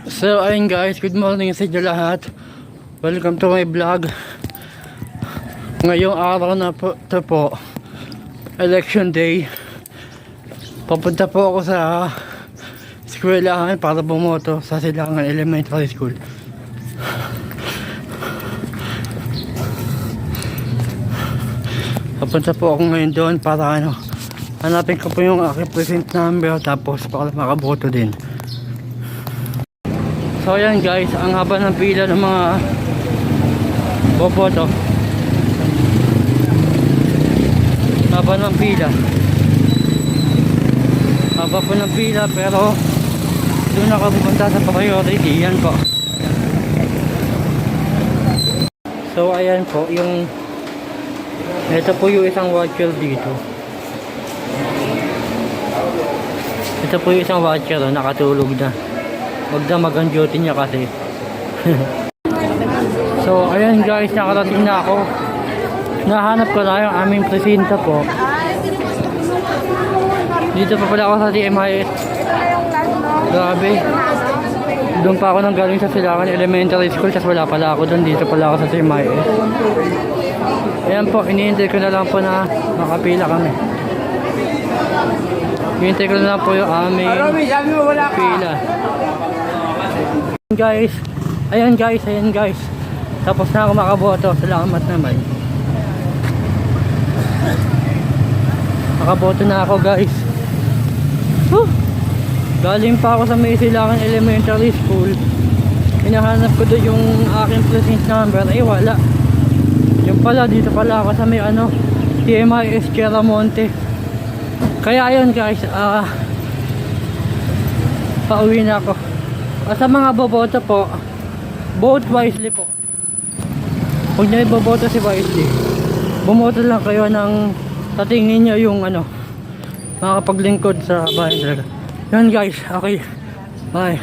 So ayun guys, good morning sa inyo lahat. Welcome to my vlog. Ngayong araw na po, ito po, election day. Papunta po ako sa eskwelahan para bumoto sa Silangan Elementary School. Papunta po ako ngayon doon para hanapin ko po yung aking present number tapos para makaboto din. So ayan guys, ang haba ng pila ng mga boboto. Haba ng pila. Haba po ng pila pero doon ako pupunta sa priority. Yan po. So ayan po, ito po yung isang watcher dito. Ito po yung isang watcher, nakatulog na. Magdamag ang duty niya kasi. So ayan guys, nakarating na ako. Nahanap ko na yung aming presinta po. Dito pa pala ako sa TMIS. Grabe. Doon pa ako nang galing sa Silangan Elementary School, tapos wala pala ako doon. Dito pala ako sa TMIS. Ayan po, iniintay ko na lang po na makapila kami. Iniintay ko na lang po yung aming pila. Guys, ayan guys. Tapos na ako makaboto. Salamat naman. Makaboto na ako guys. Galing pa ako sa may Silangan Elementary School. Hinahanap ko doon yung aking present number. Ay wala. Yung pala, dito pala ako sa may TMIS Chiaramonte. Kaya ayun guys, pauwi na ako. Sa mga boboto po, vote wisely po. Huwag nyo iboboto si wisely. Bumoto lang kayo ng tatingin nyo yung makakapaglingkod sa bahay talaga. Yan guys, okay. Bye.